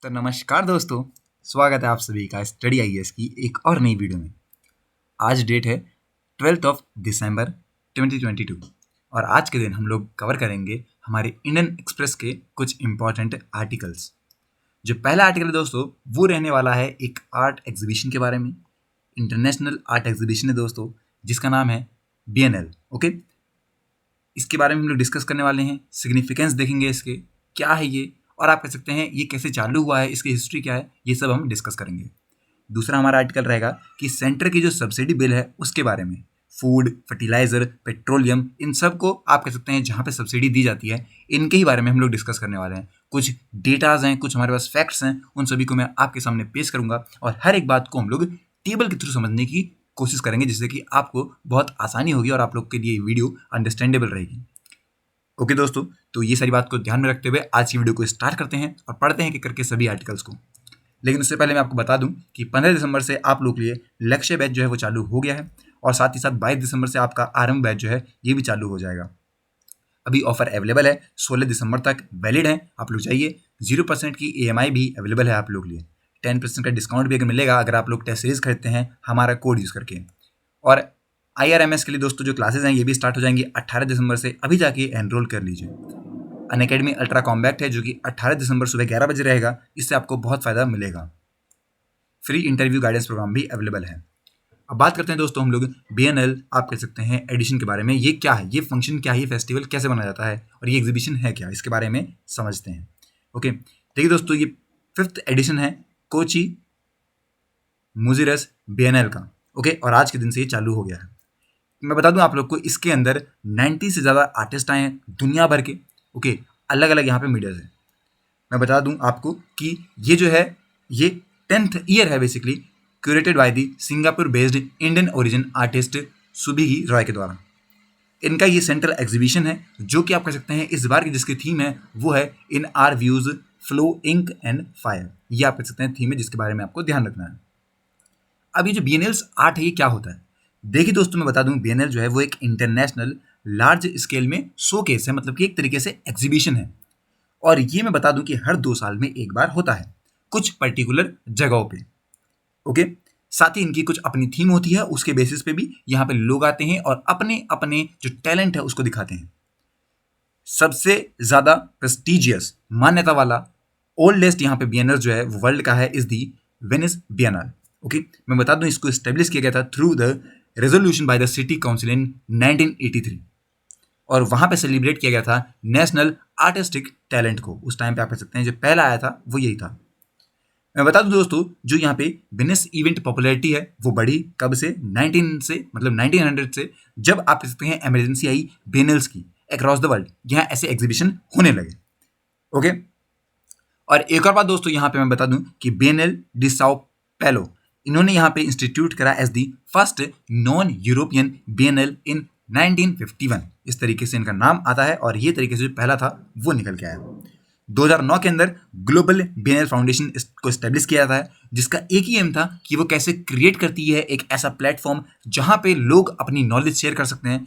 तो नमस्कार दोस्तों, स्वागत है आप सभी का स्टडी आईएएस की एक और नई वीडियो में। आज डेट है 12 दिसंबर 2022 और आज के दिन हम लोग कवर करेंगे हमारे इंडियन एक्सप्रेस के कुछ इम्पॉर्टेंट आर्टिकल्स। जो पहला आर्टिकल है दोस्तों, वो रहने वाला है एक आर्ट एग्जीबिशन के बारे में। इंटरनेशनल आर्ट एग्जीबिशन है दोस्तों, जिसका नाम है BNL। ओके, इसके बारे में हम लोग डिस्कस करने वाले हैं। सिग्निफिकेंस देखेंगे इसके, क्या है ये, और आप कह सकते हैं ये कैसे चालू हुआ है, इसकी हिस्ट्री क्या है, ये सब हम डिस्कस करेंगे। दूसरा हमारा आर्टिकल रहेगा कि सेंटर की जो सब्सिडी बिल है उसके बारे में। फूड, फर्टिलाइजर, पेट्रोलियम, इन सब को आप कह सकते हैं जहाँ पे सब्सिडी दी जाती है, इनके ही बारे में हम लोग डिस्कस करने वाले हैं। कुछ डेटाज हैं, कुछ हमारे पास फैक्ट्स हैं, उन सभी को मैं आपके सामने पेश करूंगा और हर एक बात को हम लोग टेबल के थ्रू समझने की कोशिश करेंगे, जिससे कि आपको बहुत आसानी होगी और आप लोग के लिए वीडियो अंडरस्टैंडेबल रहेगी। ओके दोस्तों, तो ये सारी बात को ध्यान में रखते हुए आज की वीडियो को स्टार्ट करते हैं और पढ़ते हैं कि करके सभी आर्टिकल्स को। लेकिन उससे पहले मैं आपको बता दूं कि 15 दिसंबर से आप लोग के लिए लक्ष्य बैच जो है वो चालू हो गया है और साथ ही साथ 22 दिसंबर से आपका आरंभ बैच जो है ये भी चालू हो जाएगा। अभी ऑफर अवेलेबल है, 16 दिसंबर तक वैलिड है। आप लोग जाइए, 0% की EMI भी अवेलेबल है आप लोग लिए। 10% का डिस्काउंट भी अगर मिलेगा अगर आप लोग टेस्ट सीरीज खरीदते हैं हमारा कोड यूज़ करके। और IRMS के लिए दोस्तों जो क्लासेस हैं ये भी स्टार्ट हो जाएंगी 18 दिसंबर से। अभी जाके एनरोल कर लीजिए। अनअकैडमी अल्ट्रा कॉम्बैक्ट है जो कि 18 दिसंबर सुबह 11 बजे रहेगा, इससे आपको बहुत फ़ायदा मिलेगा। फ्री इंटरव्यू गाइडेंस प्रोग्राम भी अवेलेबल है। अब बात करते हैं दोस्तों हम लोग BNL आप कह सकते हैं एडिशन के बारे में। ये क्या है, ये फंक्शन क्या है, ये फेस्टिवल कैसे मनाया जाता है और ये एग्जीबिशन है क्या, इसके बारे में समझते हैं। ओके, देखिए दोस्तों, ये 5th एडिशन है कोची मुजिरस BNL का। ओके, और आज के दिन से ये चालू हो गया है। मैं बता दूं आप लोग को, इसके अंदर 90 से ज़्यादा आर्टिस्ट आए हैं दुनिया भर के। ओके, अलग अलग यहाँ पे मीडियाज हैं। मैं बता दूं आपको कि ये जो है ये 10th ईयर है basically, curated by the Singapore based Indian origin artist Subigi Roy के द्वारा। इनका ये सेंट्रल एग्जीबिशन है जो कि आप कह सकते हैं इस बार की जिसकी थीम है वो है in our views flow ink and fire. ये आप कह सकते हैं थीम है जिसके बारे में आपको ध्यान रखना है। अब ये जो BNL आर्ट है ये क्या होता है, देखिए दोस्तों मैं बता दूं, BNL जो है वो एक इंटरनेशनल लार्ज स्केल में शोकेस है, मतलब कि एक तरीके से एग्जीबिशन है। और ये मैं बता दूं कि हर 2 साल में एक बार होता है कुछ पर्टिकुलर जगहों पे। ओके, साथ ही इनकी कुछ अपनी थीम होती है, उसके बेसिस पे भी यहाँ पे लोग आते हैं और अपने अपने जो टैलेंट है उसको दिखाते हैं। सबसे ज़्यादा प्रेस्टिजियस मान्यता वाला ओल्डेस्ट यहाँ पे BNL जो है वो वर्ल्ड का है, is the Venice Biennale. Okay, मैं बता दूं इसको स्टेब्लिश किया गया था through the resolution by the city council in 1983 और वहाँ पे सेलिब्रेट किया गया था नेशनल आर्टिस्टिक टैलेंट को। उस टाइम पे आप कह सकते हैं जो पहला आया था वो यही था। मैं बता दूं दोस्तों, जो यहाँ पे वेनिस इवेंट पॉपुलैरिटी है वो बढ़ी कब से, 1900 से, जब आप कह सकते हैं इमरजेंसी आई BNLs की अक्रॉस द वर्ल्ड, यहाँ ऐसे एग्जीबिशन होने लगे। ओके, और एक और बात दोस्तों यहाँ पे मैं बता दूं कि BNL डी साओ पैलो, इन्होंने यहाँ पे इंस्टीट्यूट करा as the first non European BNL in 1951। इस तरीके से इनका नाम आता है और ये तरीके से जो पहला था वो निकल के आया। 2009 के अंदर ग्लोबल BNL फाउंडेशन को स्टैब्लिश किया जाता है, जिसका एक ही एम था कि वो कैसे क्रिएट करती है एक ऐसा प्लेटफॉर्म जहाँ पे लोग अपनी नॉलेज शेयर कर सकते हैं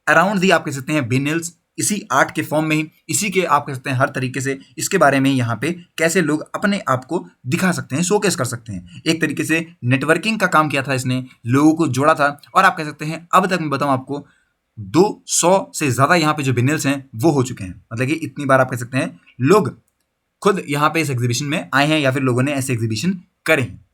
अराउंड दी आप कह सकते हैं BNLs, इसी आर्ट के फॉर्म में ही, इसी के आप कह सकते हैं हर तरीके से इसके बारे में यहाँ पे कैसे लोग अपने आप को दिखा सकते हैं, शोकेस कर सकते हैं। एक तरीके से नेटवर्किंग का काम किया था इसने, लोगों को जोड़ा था। और आप कह सकते हैं अब तक मैं बताऊँ आपको 200 से ज़्यादा यहाँ पे जो BNLs हैं वो हो चुके हैं। मतलब कि इतनी बार आप कह सकते हैं लोग खुद यहाँ पे इस एग्जीबिशन में आए हैं या फिर लोगों ने ऐसे एग्जीबिशन करे हैं।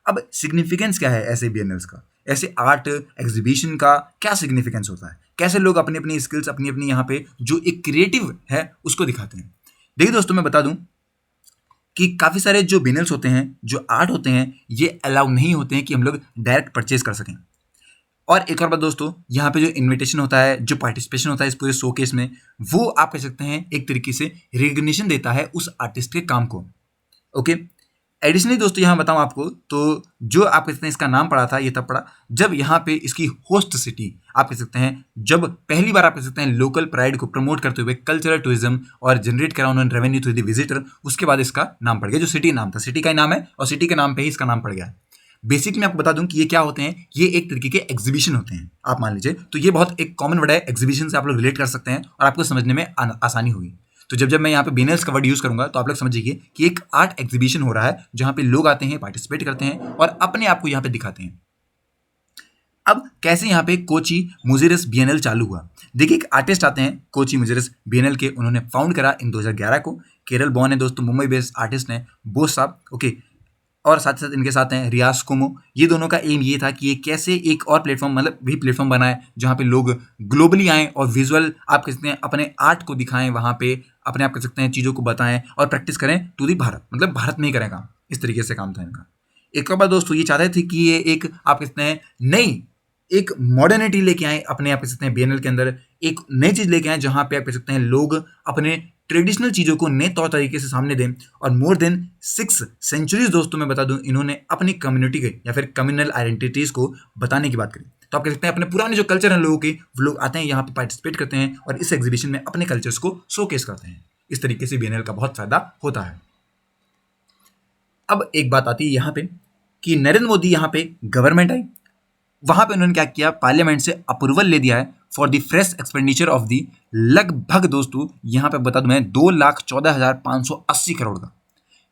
अब सिग्निफिकेंस क्या है ऐसे BNLs का, ऐसे आर्ट एग्जीबिशन का क्या सिग्निफिकेंस होता है, कैसे लोग अपनी अपनी स्किल्स अपनी अपनी यहाँ पे जो एक क्रिएटिव है उसको दिखाते हैं। देखिए दोस्तों मैं बता दूं कि काफ़ी सारे जो BNLs होते हैं, जो आर्ट होते हैं, ये अलाउ नहीं होते हैं कि हम लोग डायरेक्ट परचेज कर सकें। और एक और बात दोस्तों, यहाँ पे जो इन्विटेशन होता है, जो पार्टिसिपेशन होता है इस पूरे शोकेस में, वो आप कह सकते हैं एक तरीके से रिकग्निशन देता है उस आर्टिस्ट के काम को। ओके, एडिशनली दोस्तों यहाँ बताऊँ आपको, तो जो आप कह सकते हैं इसका नाम पड़ा था ये तब पड़ा जब यहाँ पे इसकी होस्ट सिटी आप कह सकते हैं, जब पहली बार आप कह सकते हैं लोकल प्राइड को प्रमोट करते हुए कल्चरल टूरिज्म और जनरेट करा उन्होंने रेवेन्यू थ्रू द विजिटर, उसके बाद इसका नाम पड़ गया। जो सिटी नाम था, सिटी का ही नाम है और सिटी के नाम पे ही इसका नाम पड़ गया। बेसिकली मैं आपको बता दूं कि ये क्या होते हैं, ये एक तरीके के एग्जीबिशन होते हैं आप मान लीजिए। तो ये बहुत एक कॉमन वर्ड है, एग्जीबिशन से आप लोग रिलेट कर सकते हैं और आपको समझने में आसानी होगी। तो जब मैं यहाँ पे बियनेल्स का वर्ड यूज़ करूंगा तो आप लोग समझिए कि एक आर्ट एग्जीबिशन हो रहा है जहाँ पे लोग आते हैं, पार्टिसिपेट करते हैं और अपने आप को यहाँ पे दिखाते हैं। अब कैसे यहाँ पे कोची मुजिरस बियनेल चालू हुआ? देखिए, एक आर्टिस्ट आते हैं कोची मुजिरस बियनेल के, उन्होंने फाउंड करा इन 2011 को। केरल बॉर्न है दोस्तों, मुंबई बेस्ड आर्टिस्ट हैं बोस साहब, ओके। और साथ साथ इनके साथ हैं रियाज कुमो। ये दोनों का एम ये था कि ये कैसे एक और प्लेटफॉर्म, मतलब भी प्लेटफॉर्म बनाए जहाँ पे लोग ग्लोबली आएँ और विजुअल आप कह सकते हैं अपने आर्ट को दिखाएं, वहाँ पे अपने आप कह सकते हैं चीज़ों को बताएं और प्रैक्टिस करें टू दी भारत, मतलब भारत में ही करें काम। इस तरीके से काम था इनका। एक और बात दोस्तों, ये चाहते थे कि ये एक आप कहते हैं नई एक मॉडर्निटी लेके आए अपने आप कह सकते हैं बीएनएल के अंदर, एक नई चीज़ लेके आए जहाँ पे आप कह सकते हैं लोग अपने ट्रेडिशनल चीज़ों को नए तौर तरीके से सामने दें। और मोर देन 6 सेंचुरीज दोस्तों मैं बता दूं, इन्होंने अपनी कम्युनिटी के या फिर कम्युनल आइडेंटिटीज़ को बताने की बात करी। तो आप कह सकते हैं अपने पुराने जो कल्चर हैं लोगों के, वो लोग आते हैं यहाँ पे पार्टिसिपेट करते हैं और इस एग्जीबिशन में अपने कल्चर्स को शोकेस करते हैं। इस तरीके से बीएनएल का बहुत फायदा होता है। अब एक बात आती है यहाँ पे कि नरेंद्र मोदी यहाँ पे गवर्नमेंट आई, वहां पे उन्होंने क्या किया, पार्लियामेंट से अप्रूवल ले दिया है for the fresh expenditure of the, लगभग दोस्तों यहां पे बता दूं मैं 2,14,580 करोड़ का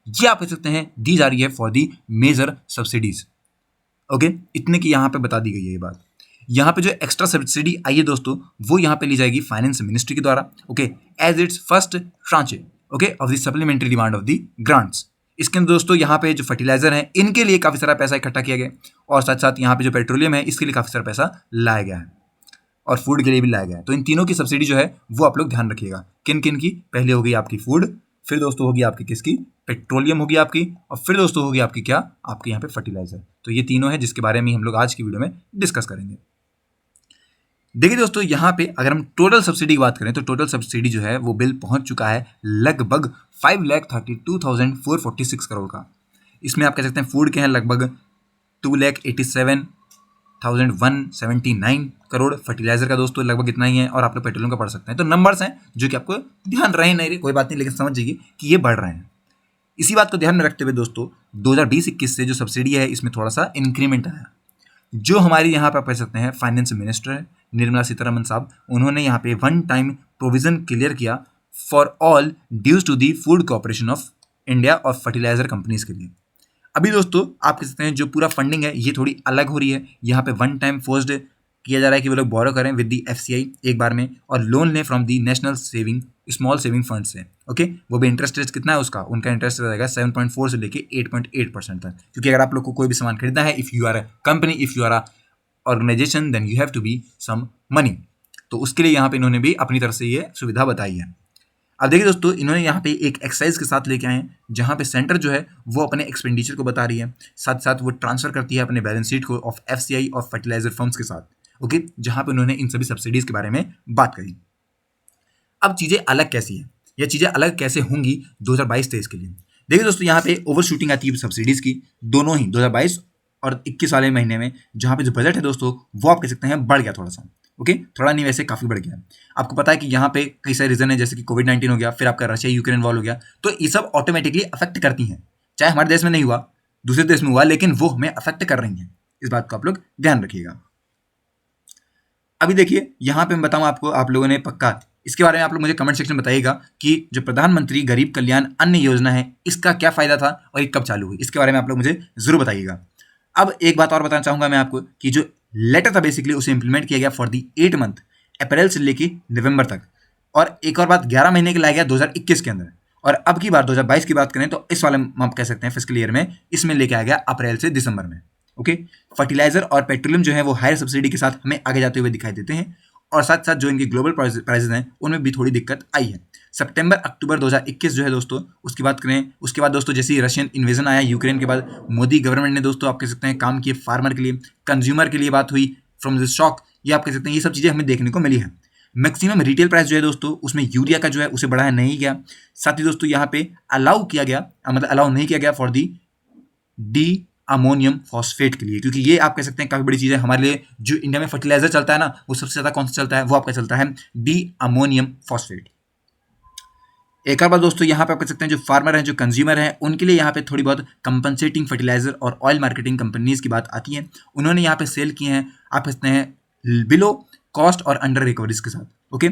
ये आप कह सकते हैं दी जा रही है for the major subsidies, okay. इतने की यहां पे बता दी गई है ये बात। यहां पे जो एक्स्ट्रा सब्सिडी आई है दोस्तों, वो यहां पे ली जाएगी फाइनेंस मिनिस्ट्री के द्वारा, okay, as its first tranche, okay, of the supplementary demand of the grants. इसके अंदर दोस्तों यहाँ पे जो फर्टिलाइजर हैं इनके लिए काफ़ी सारा पैसा इकट्ठा किया गया और साथ साथ यहाँ पे जो पेट्रोलियम है इसके लिए काफ़ी सारा पैसा लाया गया है और फूड के लिए भी लाया गया है। तो इन तीनों की सब्सिडी जो है वो आप लोग ध्यान रखिएगा। किन किन की? पहले होगी आपकी फूड, फिर दोस्तों होगी आपकी किसकी, पेट्रोलियम होगी आपकी, और फिर दोस्तों होगी आपकी क्या, आपके यहाँ पे फर्टिलाइजर। तो ये तीनों है जिसके बारे में हम लोग आज की वीडियो में डिस्कस करेंगे। देखिए दोस्तों, यहाँ पे अगर हम टोटल सब्सिडी की बात करें तो टोटल सब्सिडी जो है वो बिल पहुंच चुका है लगभग 5,32,446 करोड़ का। इसमें आप कह सकते हैं फूड के हैं लगभग 2,87,179 करोड़, फर्टिलाइजर का दोस्तों लगभग इतना ही है, और आप लोग पेट्रोलियम का पढ़ सकते हैं। तो नंबर्स हैं जो कि आपको ध्यान रहे नहीं रहे कोई बात नहीं, लेकिन समझ जाइए कि ये बढ़ रहे हैं। इसी बात को ध्यान में रखते हुए दोस्तों 2020-21 से जो सब्सिडी है इसमें थोड़ा सा इंक्रीमेंट आया। जो हमारी यहाँ पर आप कह सकते हैं फाइनेंस मिनिस्टर है निर्मला सीतारमन साहब, उन्होंने यहाँ पे वन टाइम प्रोविजन क्लियर किया for all dues to the Food Corporation of India और फर्टिलाइजर कंपनीज के लिए। अभी दोस्तों आप कह सकते हैं जो पूरा फंडिंग है ये थोड़ी अलग हो रही है। यहाँ पे वन टाइम फोर्स्ड किया जा रहा है कि वो लोग बोरो करें विद दी एफसीआई एक बार में और लोन लें from the national saving small saving fund से, ओके। वो भी इंटरेस्ट रेट कितना है उसका, उनका इंटरेस्ट रहेगा 7.4 से लेके 8.8% तक, क्योंकि अगर आप लोग को कोई भी सामान खरीदना है, if you are a company, if you are a organisation, then you have to be some money. तो उसके लिए यहाँ पे इन्होंने भी अपनी तरफ से ये सुविधा बताई है। अब देखिए दोस्तों, इन्होंने यहाँ पे एक एक्सरसाइज के साथ लेके आए हैं जहाँ पे सेंटर जो है वो अपने एक्सपेंडिचर को बता रही है, साथ साथ वो ट्रांसफर करती है अपने बैलेंस शीट को ऑफ एफसीआई और फर्टिलाइजर फर्म्स के साथ, ओके, जहाँ पे उन्होंने इन सभी सब्सिडीज के बारे में बात करी। अब चीज़ें अलग कैसी है या चीज़ें अलग कैसे होंगी 2022-23 के लिए? देखिए दोस्तों, यहाँ पे ओवर शूटिंग आती है सब्सिडीज़ की, दोनों ही 2022 और 21 वाले महीने में, जहाँ पे जो बजट है दोस्तों वो आप कह सकते हैं बढ़ गया थोड़ा सा, ओके, थोड़ा नहीं वैसे काफ़ी बढ़ गया। आपको पता है कि यहाँ पे कई सारे रीजन है, जैसे कि कोविड-19 हो गया, फिर आपका रशिया यूक्रेन वॉर हो गया, तो ये सब ऑटोमेटिकली अफेक्ट करती हैं, चाहे हमारे देश में नहीं हुआ, दूसरे देश में हुआ, लेकिन वो हमें अफेक्ट कर रही हैं। इस बात को आप लोग ध्यान रखिएगा। अभी देखिए यहाँ पे मैं बताऊँ आपको, आप लोगों ने पक्का इसके बारे में आप लोग मुझे कमेंट सेक्शन में बताइएगा कि जो प्रधानमंत्री गरीब कल्याण अन्न योजना है इसका क्या फायदा था और ये कब चालू हुई, इसके बारे में आप लोग मुझे जरूर बताइएगा। अब एक बात और बताना चाहूंगा मैं आपको कि जो लेटर था बेसिकली उसे इंप्लीमेंट किया गया फॉर दी 8 मंथ, अप्रैल से लेके नवंबर तक, और एक और बात 11 महीने के लाया गया 2021 के अंदर, और अब की बार 2022 की बात करें तो इस वाले आप कह सकते हैं फिस्कल ईयर में इसमें लेके आ गया अप्रैल से दिसंबर में, ओके। फर्टिलाइजर और पेट्रोलियम जो है वो हायर सब्सिडी के साथ हमें आगे जाते हुए दिखाई देते हैं, और साथ साथ जो इनके ग्लोबल प्राइसेस हैं उनमें भी थोड़ी दिक्कत आई है। सितंबर अक्टूबर 2021 जो है दोस्तों उसकी बात करें, उसके बाद दोस्तों जैसे ही रशियन इन्वेजन आया यूक्रेन के बाद, मोदी गवर्नमेंट ने दोस्तों आप कह सकते हैं काम किए फार्मर के लिए, कंज्यूमर के लिए बात हुई फ्रॉम द स्टॉक, ये आप कह सकते हैं ये सब चीज़ें हमें देखने को मिली है। मैक्सिमम रिटेल प्राइस जो है दोस्तों उसमें यूरिया का जो है उसे बढ़ाया नहीं गया, साथ ही दोस्तों यहाँ पे अलाउ किया गया, मतलब अलाउ नहीं किया गया फॉर डी अमोनियम फॉस्फेट के लिए, क्योंकि ये आप कह सकते हैं काफ़ी बड़ी चीज़ है हमारे लिए। जो इंडिया में फर्टिलाइजर चलता है ना, वो सबसे ज़्यादा कौन सा चलता है, वो आपका चलता है डी अमोनियम फॉस्फेट। एक और बात दोस्तों, यहाँ पे आप कह सकते हैं जो फार्मर हैं, जो कंज्यूमर हैं, उनके लिए यहाँ पे थोड़ी बहुत कंपनसेटिंग फर्टिलाइजर और ऑयल मार्केटिंग कंपनीज की बात आती है। उन्होंने यहाँ पे सेल किए हैं आप कह सकते हैं बिलो कॉस्ट और अंडर रिकवरीज के साथ, ओके।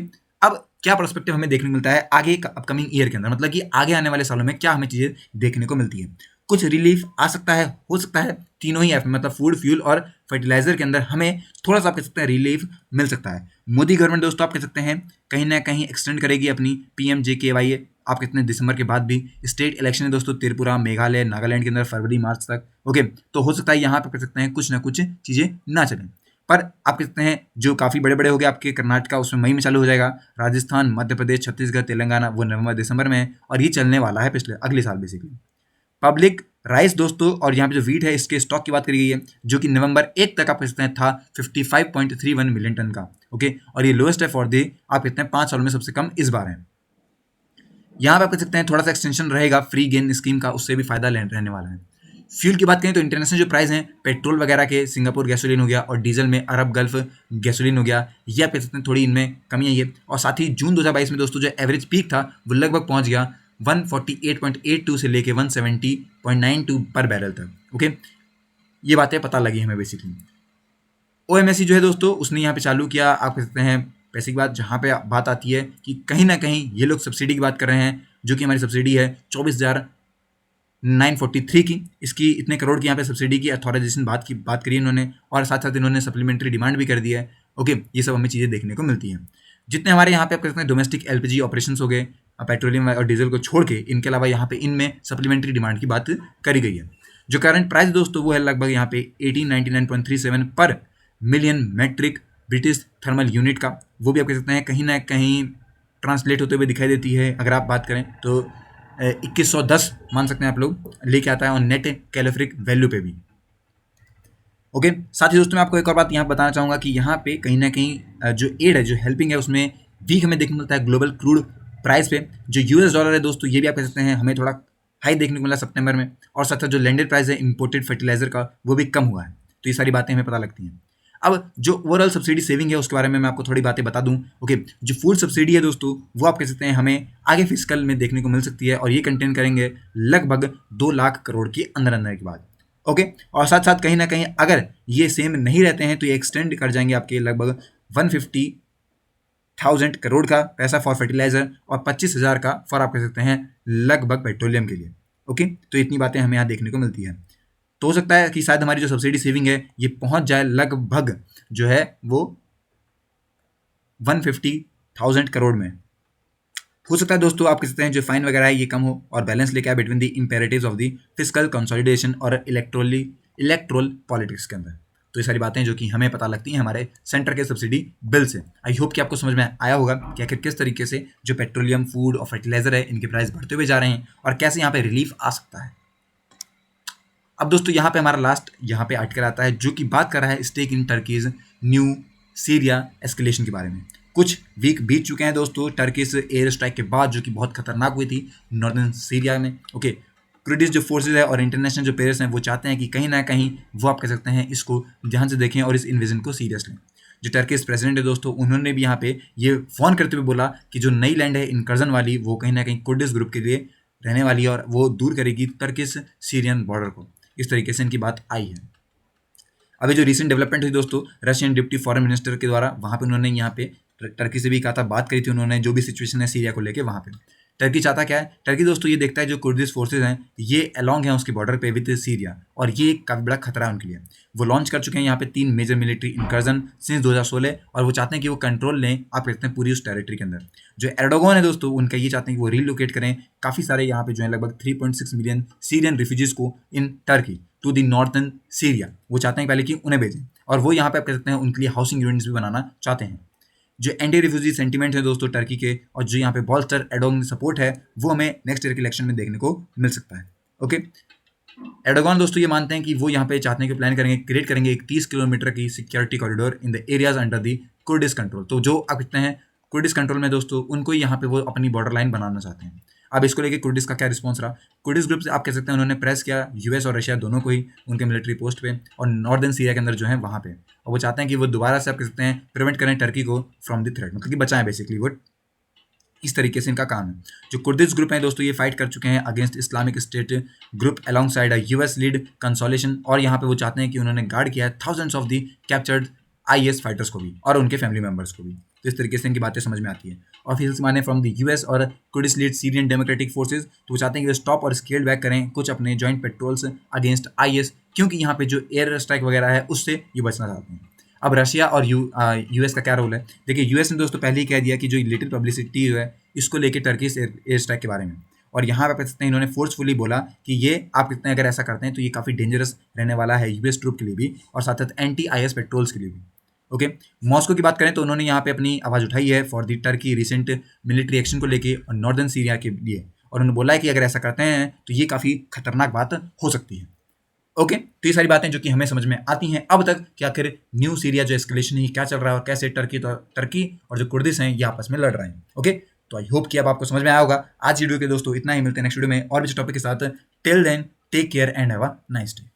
अब क्या पर्सपेक्टिव हमें देखने को मिलता है आगे अपकमिंग ईयर के अंदर, मतलब कि आगे आने वाले सालों में क्या हमें चीज़ें देखने को मिलती है। कुछ रिलीफ आ सकता है, हो सकता है तीनों ही एफ मतलब फूड, फ्यूल और फर्टिलाइजर के अंदर हमें थोड़ा सा आप कह सकते हैं रिलीफ मिल सकता है। मोदी गवर्नमेंट दोस्तों आप कह सकते हैं कहीं ना कहीं एक्सटेंड करेगी अपनी PMJKY आप कहते हैं दिसंबर के बाद भी। स्टेट इलेक्शन है दोस्तों त्रिपुरा, मेघालय, नागालैंड के अंदर फरवरी मार्च तक। ओके, तो हो सकता है यहाँ पे कह सकते हैं कुछ ना कुछ चीज़ें ना चलें, पर आप कहते हैं जो काफ़ी बड़े बड़े हो गए आपके कर्नाटका उसमें मई में चालू हो जाएगा, राजस्थान, मध्य प्रदेश, छत्तीसगढ़, तेलंगाना वो नवंबर दिसंबर में है, और ये चलने वाला है पिछले अगले साल बेसिकली। पब्लिक राइस दोस्तों और यहाँ पे जो वीट है इसके स्टॉक की बात करी गई है, जो कि नवंबर 1 तक आप कह सकते हैं था 55.31 मिलियन टन का। ओके, और ये लोएस्ट है फॉर दी आप कहते हैं 5 सालों में सबसे कम इस बार है। यहाँ पे आप कह सकते हैं थोड़ा सा एक्सटेंशन रहेगा फ्री गेन स्कीम का, उससे भी फायदा रहने वाला है। फ्यूल की बात करें तो इंटरनेशनल जो प्राइस हैं पेट्रोल वगैरह के, सिंगापुर गैसोलीन हो गया और डीजल में अरब गल्फ गैसोलीन हो गया, ये आप कह सकते हैं थोड़ी इनमें कमी आई है। और साथ ही जून 2022 में दोस्तों जो एवरेज पीक था वो लगभग पहुंच गया 148.82 से लेके 170.92 पर बैरल तक। ओके, ये बातें पता लगी हमें बेसिकली। OMSC जो है दोस्तों उसने यहाँ पे चालू किया आप कह सकते हैं पैसे की बात, जहाँ पे बात आती है कि कहीं ना कहीं ये लोग सब्सिडी की बात कर रहे हैं, जो कि हमारी सब्सिडी है 24,943 की, इसकी इतने करोड़ की यहाँ पे सब्सिडी की अथॉराइजेशन बात करी इन्होंने, और साथ साथ इन्होंने सप्लीमेंट्री डिमांड भी कर दिया है। ओके, ये सब हमें चीज़ें देखने को मिलती हैं। जितने हमारे यहाँ पे आप कह सकते हैं डोमेस्टिक LPG ऑपरेशंस हो गए पेट्रोलियम और डीजल को छोड़ के, इनके अलावा यहाँ पे इनमें सप्लीमेंट्री डिमांड की बात करी गई है। जो करंट प्राइस दोस्तों वो है लगभग यहाँ पे 1899.37 पर million metric British thermal unit का, वो भी आप कह सकते हैं कहीं ना कहीं ट्रांसलेट होते हुए दिखाई देती है। अगर आप बात करें तो 2110 मान सकते हैं आप लोग लेके आता है और नेट कैलोरीफिक वैल्यू पे भी। ओके, साथ ही दोस्तों मैं आपको एक और बात यहाँ बताना चाहूँगा कि यहाँ पे कहीं ना कहीं जो एड है, जो हेल्पिंग है, उसमें वीक हमें देखने को मिलता है ग्लोबल क्रूड प्राइस पे। जो US डॉलर है दोस्तों ये भी आप कह सकते हैं हमें थोड़ा हाई देखने को मिला सितंबर में, और साथ साथ जो लैंडेड प्राइस है इंपोर्टेड फर्टिलाइजर का वो भी कम हुआ है। तो ये सारी बातें हमें पता लगती हैं। अब जो ओवरऑल सब्सिडी सेविंग है उसके बारे में मैं आपको थोड़ी बातें बता दूं। ओके, जो फूड सब्सिडी है दोस्तों वो आप कह सकते हैं हमें आगे फिस्कल में देखने को मिल सकती है, और ये कंटेन करेंगे लगभग 2 लाख करोड़ के अंदर अंदर की बात। ओके, और साथ साथ कहीं ना कहीं अगर ये सेम नहीं रहते हैं तो ये एक्सटेंड कर जाएंगे आपके लगभग 150,000 करोड़ का पैसा फॉर फर्टिलाइजर और 25,000 का फॉर आप कह सकते हैं लगभग पेट्रोलियम के लिए। ओके, तो इतनी बातें हमें यहाँ देखने को मिलती है। तो हो सकता है कि शायद हमारी जो सब्सिडी सेविंग है ये पहुंच जाए लगभग जो है वो 150,000 करोड़ में। हो सकता है दोस्तों आप कह सकते हैं जो फाइन वगैरह है ये कम हो और बैलेंस लेके आए between the imperatives of the fiscal consolidation और इलेक्ट्रोल पॉलिटिक्स के अंदर। तो ये सारी बातें जो कि हमें पता लगती हैं हमारे सेंटर के सब्सिडी बिल से। आई होप कि आपको समझ में आया होगा कि आखिर किस तरीके से जो पेट्रोलियम, फूड और फर्टिलाइजर है इनके प्राइस बढ़ते हुए जा रहे हैं और कैसे यहाँ पे रिलीफ आ सकता है। अब दोस्तों यहाँ पे हमारा लास्ट यहाँ पे आर्टिकल आता है जो कि बात कर रहा है stake in Turkey's new Syria escalation के बारे में। कुछ वीक बीत चुके हैं दोस्तों टर्किश एयर स्ट्राइक के बाद, जो कि बहुत खतरनाक हुई थी नॉर्दर्न सीरिया में। ओके, कुर्दिश जो फोर्सेज है और इंटरनेशनल जो प्लेयर्स हैं वो चाहते हैं कि कहीं ना कहीं वो आप कह सकते हैं इसको ध्यान से देखें और इस इन्वेजन को सीरियस लें। जो टर्किश प्रेसिडेंट है दोस्तों उन्होंने भी यहाँ पे ये फोन करते हुए बोला कि जो नई लैंड है इनकर्जन वाली वो कहीं ना कहीं कुर्दिश ग्रुप के लिए रहने वाली है और वो दूर करेगी टर्किश सीरियन बॉर्डर को। इस तरीके से इनकी बात आई है। अभी जो रिसेंट डेवलपमेंट हुई दोस्तों रशियन डिप्टी फॉरेन मिनिस्टर के द्वारा, वहाँ पे उन्होंने यहाँ पे टर्की से भी कहा था, बात करी थी उन्होंने जो भी सिचुएशन है सीरिया को लेके वहाँ पे। टर्की चाहता क्या है? टर्की दोस्तों ये देखता है जो कुर्दिश फोर्सेज हैं ये अलॉन्ग हैं उसके बॉर्डर पे विद सीरिया, और ये एक काफ़ी बड़ा खतरा है उनके लिए। वो लॉन्च कर चुके हैं यहाँ पे 3 मेजर मिलिट्री इंकर्जन सिंस 2016 और वो चाहते हैं कि वो कंट्रोल लें आप कहते हैं पूरी उस टेरिटरी के अंदर। जो एर्डोगन है दोस्तों उनका ये चाहते हैं कि वो रीलोकेट करें काफ़ी सारे यहाँ पे जो है लगभग 3.6 मिलियन सीरियन रिफ्यूजीज को in Turkey to the northern Syria. वो चाहते हैं पहले कि उन्हें भेजें, और वो यहाँ पे आप कह सकते हैं उनके लिए हाउसिंग यूनिट्स भी बनाना चाहते हैं। जो एंटी रिफ्यूजी सेंटीमेंट है दोस्तों टर्की के और जो यहाँ पे बॉल्स्टर एर्डोगन सपोर्ट है वो हमें नेक्स्ट ईयर के इलेक्शन में देखने को मिल सकता है। ओके, एर्डोगन दोस्तों ये मानते हैं कि वो यहाँ पे चाहते हैं कि प्लान करेंगे, क्रिएट करेंगे एक 30 किलोमीटर की security corridor in the areas under the Kurdish control. तो जो आप कहते हैं कुर्दिश कंट्रोल में दोस्तों उनको यहाँ पे वो अपनी बॉर्डर लाइन बनाना चाहते हैं। अब इसको लेके कुर्दिश का क्या रिस्पॉन्स रहा? कुर्दिश ग्रुप से आप कह सकते हैं उन्होंने प्रेस किया US और रशिया दोनों को ही उनके मिलिट्री पोस्ट पे और नॉर्दर्न सीरिया के अंदर जो है वहाँ पे, और वो चाहते हैं कि वो दोबारा से आप कह सकते हैं प्रिवेंट करें टर्की को फ्रॉम द थ्रेट, मतलब कि बचाएं बेसिकली। वो इस तरीके से इनका काम है। जो कुर्दिश ग्रुप है दोस्तों ये फाइट कर चुके हैं against Islamic State group alongside US lead consolation, और यहाँ पे वो चाहते हैं कि उन्होंने गार्ड किया है thousands of the captured IS fighters को भी और उनके फैमिली मेम्बर्स को भी। तो इस तरीके से इनकी बातें समझ में आती है। ऑफिशियल्स माने फ्रॉम द यूएस और Kurdish lead Syrian democratic forces, तो वो चाहते हैं कि वे स्टॉप और स्केल बैक करें कुछ अपने जॉइंट पेट्रोल्स अगेंस्ट आईएस, क्योंकि यहाँ पे जो एयर स्ट्राइक वगैरह है उससे ये बचना चाहते हैं। अब रशिया और यूएस का क्या रोल है? देखिए, यूएस ने दोस्तों पहले ही कह दिया कि जो लिटिल पब्लिसिटी है इसको लेके टर्की एयर स्ट्राइक के बारे में, और यहाँ पे सकते हैं इन्होंने फोर्सफुली बोला कि ये आप कितने अगर ऐसा करते हैं तो ये काफ़ी डेंजरस रहने वाला है यूएस ट्रूप के लिए भी और साथ साथ एंटी आईएस पेट्रोल्स के लिए भी। ओके, मॉस्को की बात करें तो उन्होंने यहाँ पे अपनी आवाज़ उठाई है for the Turkey recent military action को लेके और नॉर्दर्न सीरिया के लिए, और उन्होंने बोला है कि अगर ऐसा करते हैं तो ये काफ़ी खतरनाक बात हो सकती है। ओके, तो ये सारी बातें जो कि हमें समझ में आती हैं अब तक कि आखिर न्यू सीरिया जो एस्केलेशन है क्या चल रहा है और कैसे टर्की और जो कुर्दिश हैं ये आपस में लड़ रहे हैं। ओके, तो आई होप कि अब आपको समझ में आया होगा। आज वीडियो के दोस्तों इतना ही, मिलते हैं नेक्स्ट वीडियो में और भी टॉपिक के साथ। Till then take care and have a nice day.